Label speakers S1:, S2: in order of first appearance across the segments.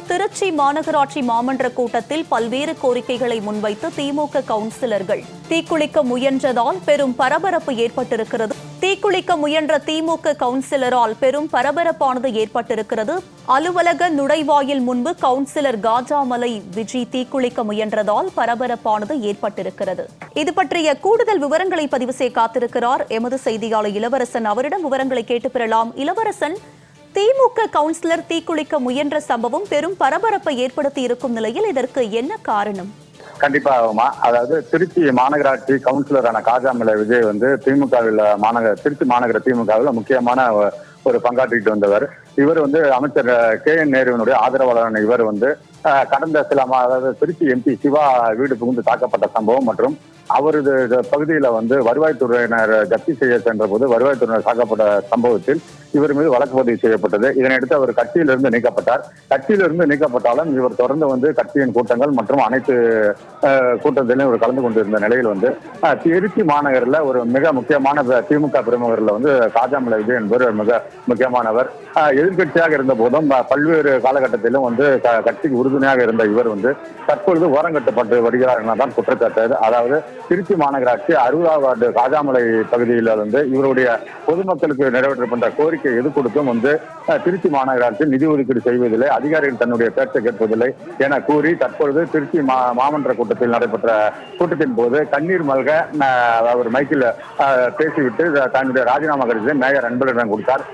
S1: திருச்சி மாநகராட்சி மாமன்ற கூட்டத்தில் பல்வேறு கோரிக்கைகளை முன்வைத்து திமுக கவுன்சிலர்கள் தீக்குளிக்க முயன்றதால் பெரும் பரபரப்பு ஏற்பட்டிருக்கிறது. தீக்குளிக்க முயன்ற திமுக கவுன்சிலரால் பெரும் பரபரப்பானது ஏற்பட்டிருக்கிறது. அலுவலக நுழைவாயில் முன்பு கவுன்சிலர் காஜாமலை விஜி தீக்குளிக்க முயன்றதால் பரபரப்பானது ஏற்பட்டிருக்கிறது. இது பற்றிய கூடுதல் விவரங்களை பதிவு செய்ய காத்திருக்கிறார் எமது செய்தியாளர் இளவரசன். அவரிடம் விவரங்களை கேட்டு பெறலாம். இளவரசன், திமுக கவுன்சிலர் தீக்குளிக்க முயன்ற சம்பவம் பெரும் பரபரப்பை ஏற்படுத்தி இருக்கும் நிலையில் இதற்கு என்ன காரணம்?
S2: கண்டிப்பாகுமா, அதாவது திருச்சி மாநகராட்சி கவுன்சிலரான காஜாமலை விஜய் வந்து திமுகவில் திருச்சி மாநகர திமுகவில் முக்கியமான ஒரு பங்காற்றிட்டு வந்தவர். இவர் வந்து அமைச்சர் KN நேருவினுடைய ஆதரவாளரான இவர் வந்து கடந்த சில அதாவது திருச்சி MP சிவா வீடு புகுந்து தாக்கப்பட்ட சம்பவம் மற்றும் அவரது பகுதியில வந்து வருவாய்த்துறையினர் ஜப்தி செய்ய சென்ற போது வருவாய்த்துறையினர் தாக்கப்பட்ட சம்பவத்தில் இவர் மீது வழக்கு பதிவு செய்யப்பட்டது. இதனையடுத்து அவர் கட்சியிலிருந்து நீக்கப்பட்டார். கட்சியிலிருந்து நீக்கப்பட்டாலும் இவர் தொடர்ந்து வந்து கட்சியின் கூட்டங்கள் மற்றும் அனைத்து கூட்டத்திலும் இவர் கலந்து கொண்டிருந்த நிலையில் வந்து திருச்சி மாநகரில் ஒரு மிக முக்கியமான திமுக பிரமுகர்ல வந்து காஜாமலை விஜய் என்பவர் மிக முக்கியமானவர். எதிர்கட்சியாக இருந்த போதும் பல்வேறு காலகட்டத்திலும் வந்து கட்சிக்கு உறுதுணையாக இருந்த இவர் வந்து தற்பொழுது ஓரங்கட்டப்பட்டு வருகிறார் எனதான் குற்றச்சாட்டு. அதாவது திருச்சி மாநகராட்சி 60வது வார்டு காஜாமலை பகுதியில் வந்து இவருடைய பொதுமக்களுக்கு நிறைவேற்றப்பட்ட கோரிக்கை எது கொடுத்தும் வந்து திருச்சி மாநகராட்சி நிதி ஒதுக்கீடு செய்வதில்லை, அதிகாரிகள் தன்னுடைய பேச்சை கேட்பதில்லை என கூறி தற்பொழுது திருச்சி மாமன்ற கூட்டத்தில் நடைபெற்ற கூட்டத்தின் போது கண்ணீர் மல்க அவர் மைக்கில் பேசிவிட்டு தன்னுடைய ராஜினாமா கடிதத்தை மேயர் அன்பழகன் கொடுத்தார்.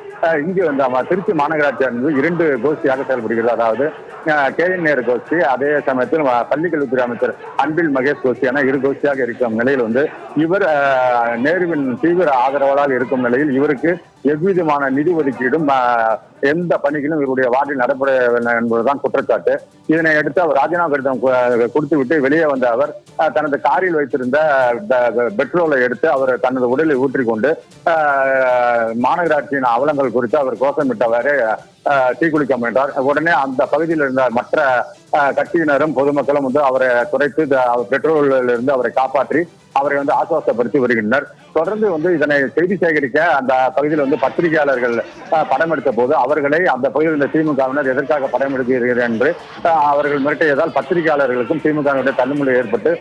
S2: இங்கு வந்து திருச்சி மாநகராட்சி என்பது 2 கோஷ்டியாக செயல்படுகிறது. அதாவது KN நேரு கோஷ்டி, அதே சமயத்தில் பள்ளிக்கல்வித்துறை அமைச்சர் அன்பில் மகேஷ் கோஷ்டி என 2 கோஷ்டியாக இருக்கும் நிலையில் வந்து இவர் நேருவின் தீவிர ஆதரவாளர் இருக்கும் நிலையில் இவருக்கு எவ்விதமான நிதி ஒதுக்கீடும் எந்த பணிகளும் இவருடைய வார்டில் நடைபெறவில்லை என்பதுதான் குற்றச்சாட்டு. இதனை அடுத்து அவர் ராஜினாமா கடிதம் கொடுத்து விட்டு வெளியே வந்த அவர் தனது காரில் வைத்திருந்த பெட்ரோலை எடுத்து அவர் தனது உடலில் ஊற்றிக்கொண்டு மாநகராட்சியின் அவலங்கள் குறித்து அவர் கோஷமிட்டவாறு தீக்குளிக்க முயன்றார். உடனே அந்த பகுதியில் இருந்த மற்ற கட்சியினரும் பொதுமக்களும் வந்து அவரை குறைத்து பெட்ரோலில் இருந்து அவரை காப்பாற்றி அவரை வந்து ஆசுவாசப்படுத்தி வருகின்றனர். தொடர்ந்து வந்து இதனை செய்தி சேகரிக்க அந்த பகுதியில் வந்து பத்திரிகையாளர்கள் படம் எடுத்த போது அவர்களை அந்த பகுதியில் இருந்த திமுகவினர் எதற்காக படம் எடுக்கிறீர்கள் என்று அவர்கள் மிரட்டியதால் பத்திரிகையாளர்களுக்கும் திமுகவினுடைய தள்ளுமுறை ஏற்பட்டு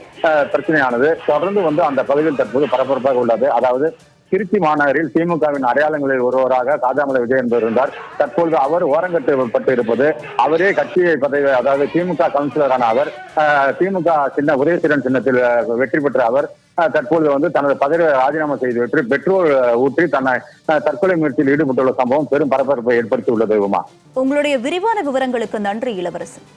S2: பிரச்சனையானது. தொடர்ந்து வந்து அந்த பகுதியில் தற்போது பரபரப்பாக உள்ளது. அதாவது திருச்சி மாநகரில் திமுகவின் அடையாளங்களில் ஒருவராக காஜாமலை விஜய் என்பவர் இருந்தார். தற்பொழுது அவர் ஓரங்கட்டப்பட்டு இருப்பது அவரே கட்சியை பதவி, அதாவது திமுக கவுன்சிலரான அவர் திமுக சின்ன உதயசீரன் சின்னத்தில் வெற்றி பெற்ற அவர் தற்பொழுது வந்து தனது பதவியை ராஜினாமா செய்து விட்டு பெட்ரோல் ஊற்றி தன்னை தற்கொலை முயற்சியில் ஈடுபட்டுள்ள சம்பவம் பெரும் பரபரப்பை ஏற்படுத்தி உள்ளது.
S1: உங்களுடைய விரிவான விவரங்களுக்கு நன்றி இளவரசன்.